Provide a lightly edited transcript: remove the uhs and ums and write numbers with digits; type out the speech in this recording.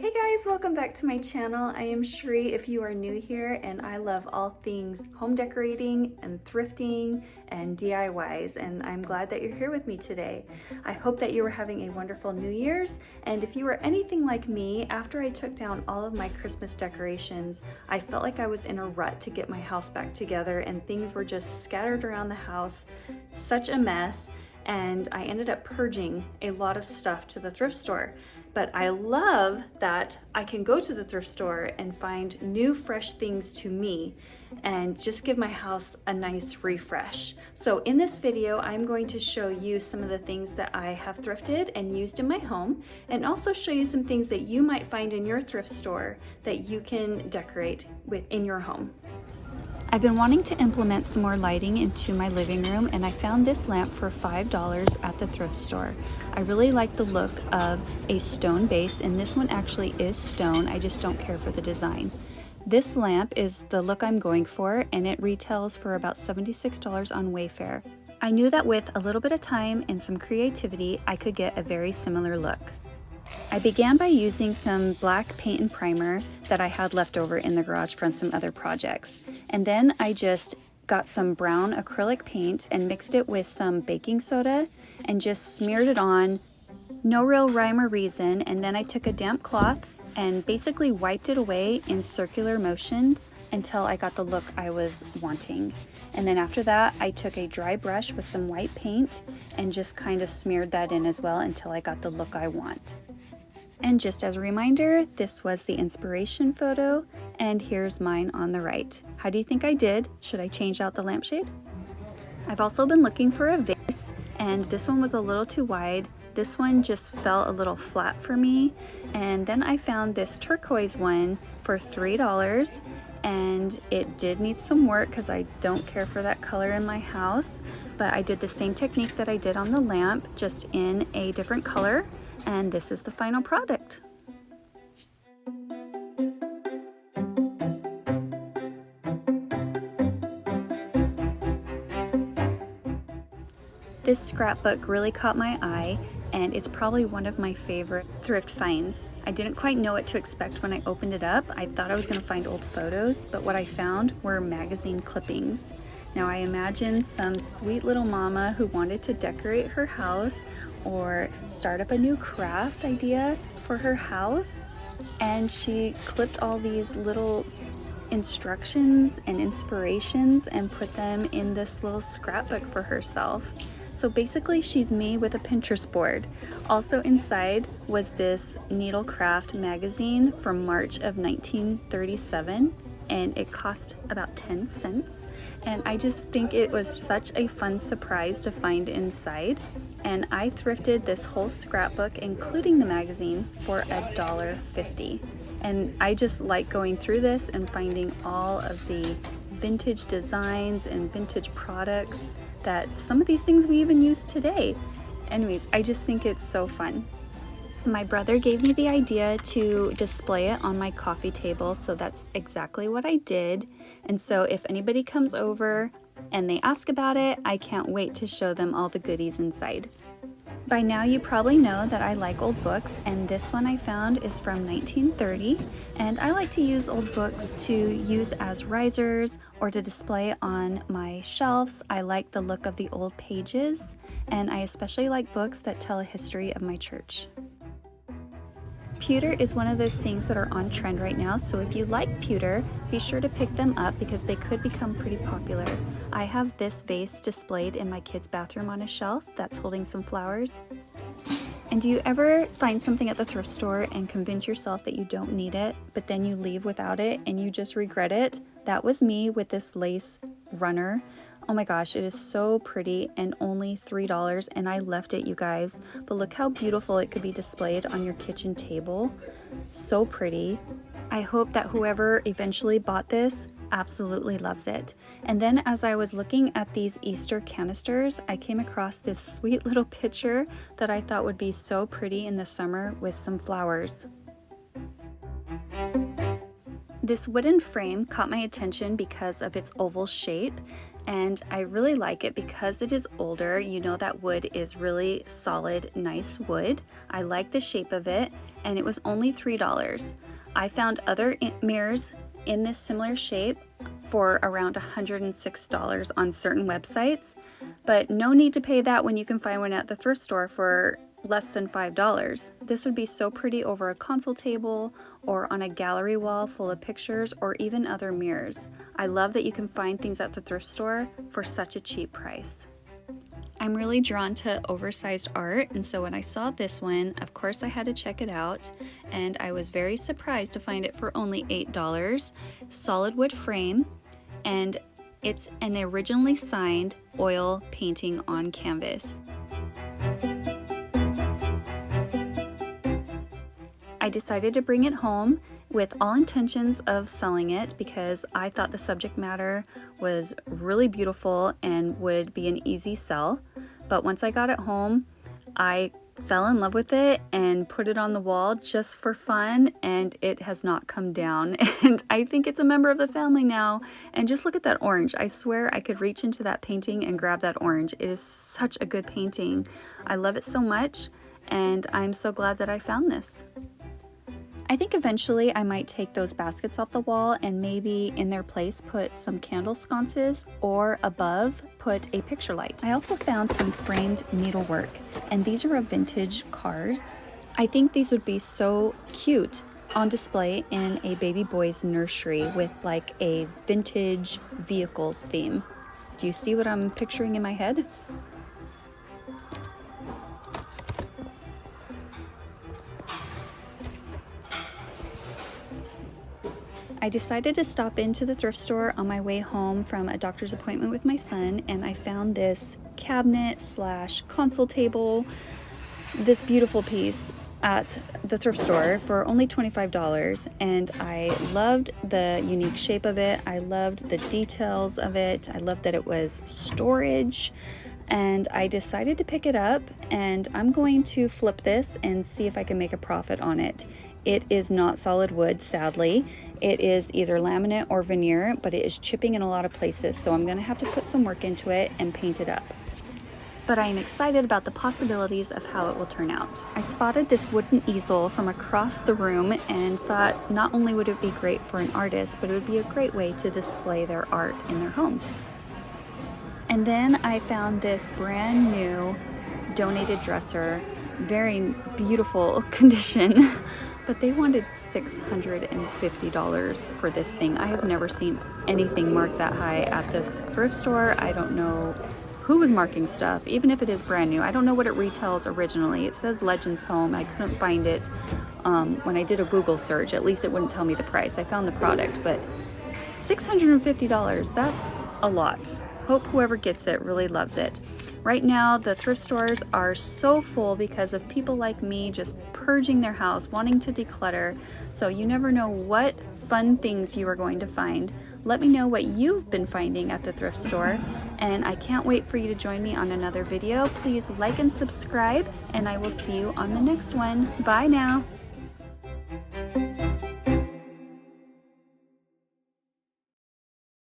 Hey guys, welcome back to my channel. I am Shri if you are new here, and I love all things home decorating and thrifting and DIYs, and I'm glad that you're here with me today. I hope that you were having a wonderful New Year's, and if you were anything like me, after I took down all of my Christmas decorations, I felt like I was in a rut to get my house back together, and things were just scattered around the house, such a mess, and I ended up purging a lot of stuff to the thrift store. But I love that I can go to the thrift store and find new fresh things to me and just give my house a nice refresh. So in this video, I'm going to show you some of the things that I have thrifted and used in my home, and also show you some things that you might find in your thrift store that you can decorate with in your home. I've been wanting to implement some more lighting into my living room, and I found this lamp for $5 at the thrift store. I really like the look of a stone base, and this one actually is stone. I just don't care for the design. This lamp is the look I'm going for, and it retails for about $76 on Wayfair. I knew that with a little bit of time and some creativity, I could get a very similar look. I began by using some black paint and primer that I had left over in the garage from some other projects. And then I just got some brown acrylic paint and mixed it with some baking soda and just smeared it on. No real rhyme or reason. And then I took a damp cloth and basically wiped it away in circular motions until I got the look I was wanting. And then after that, I took a dry brush with some white paint and just kind of smeared that in as well until I got the look I want. And just as a reminder, this was the inspiration photo, and here's mine on the right. How do you think I did? Should I change out the lampshade? I've also been looking for a vase, and this one was a little too wide. This one just fell a little flat for me, and then I found this turquoise one for $3, and it did need some work because I don't care for that color in my house, but I did the same technique that I did on the lamp, just in a different color. And this is the final product. This scrapbook really caught my eye, and it's probably one of my favorite thrift finds. I didn't quite know what to expect when I opened it up. I thought I was going to find old photos, but what I found were magazine clippings. Now I imagine some sweet little mama who wanted to decorate her house or start up a new craft idea for her house, and she clipped all these little instructions and inspirations and put them in this little scrapbook for herself. So basically she's me with a Pinterest board. Also inside was this Needlecraft magazine from March of 1937, and it cost about 10 cents. And I just think it was such a fun surprise to find inside. And I thrifted this whole scrapbook, including the magazine, for $1.50. And I just like going through this and finding all of the vintage designs and vintage products that some of these things we even use today. Anyways, I just think it's so fun. My brother gave me the idea to display it on my coffee table, so that's exactly what I did. And so if anybody comes over and they ask about it, I can't wait to show them all the goodies inside. By now you probably know that I like old books, and this one I found is from 1930, and I like to use old books to use as risers or to display on my shelves. I like the look of the old pages, and I especially like books that tell a history of my church. Pewter is one of those things that are on trend right now, so if you like pewter, be sure to pick them up because they could become pretty popular. I have this vase displayed in my kid's bathroom on a shelf that's holding some flowers. And do you ever find something at the thrift store and convince yourself that you don't need it, but then you leave without it and you just regret it? That was me with this lace runner. Oh my gosh, it is so pretty and only $3, and I left it, you guys. But look how beautiful it could be displayed on your kitchen table. So pretty. I hope that whoever eventually bought this absolutely loves it. And then as I was looking at these Easter canisters, I came across this sweet little picture that I thought would be so pretty in the summer with some flowers. This wooden frame caught my attention because of its oval shape. and I really like it because it is older. You know that wood is really solid, nice wood. I like the shape of it, and it was only $3. I found other mirrors in this similar shape for around $106 on certain websites, but no need to pay that when you can find one at the thrift store for less than $5. This would be so pretty over a console table or on a gallery wall full of pictures or even other mirrors. I love that you can find things at the thrift store for such a cheap price. I'm really drawn to oversized art, and so when I saw this one, of course I had to check it out, and I was very surprised to find it for only $8. Solid wood frame, and it's an originally signed oil painting on canvas. I decided to bring it home with all intentions of selling it because I thought the subject matter was really beautiful and would be an easy sell. But once I got it home, I fell in love with it and put it on the wall just for fun, and it has not come down. And I think it's a member of the family now. And just look at that orange. I swear I could reach into that painting and grab that orange. It is such a good painting. I love it so much, and I'm so glad that I found this. I think eventually I might take those baskets off the wall and maybe in their place put some candle sconces, or above put a picture light. I also found some framed needlework, and these are of vintage cars. I think these would be so cute on display in a baby boy's nursery with like a vintage vehicles theme. Do you see what I'm picturing in my head? I decided to stop into the thrift store on my way home from a doctor's appointment with my son, and I found this cabinet slash console table, this beautiful piece at the thrift store for only $25, and I loved the unique shape of it. I loved the details of it. I loved that it was storage, and I decided to pick it up, and I'm going to flip this and see if I can make a profit on it. It is not solid wood, sadly. It is either laminate or veneer, but it is chipping in a lot of places, so I'm going to have to put some work into it and paint it up. But I am excited about the possibilities of how it will turn out. I spotted this wooden easel from across the room and thought not only would it be great for an artist, but it would be a great way to display their art in their home. And then I found this brand new donated dresser, very beautiful condition. But they wanted $650 for this thing. I have never seen anything marked that high at this thrift store. I don't know who was marking stuff, even if it is brand new. I don't know what it retails originally. It says Legends Home. I couldn't find it when I did a Google search. At least it wouldn't tell me the price. I found the product, but $650, that's a lot. Hope whoever gets it really loves it. Right now, the thrift stores are so full because of people like me just purging their house, wanting to declutter. So you never know what fun things you are going to find. Let me know what you've been finding at the thrift store, and I can't wait for you to join me on another video. Please like and subscribe, and I will see you on the next one. Bye now.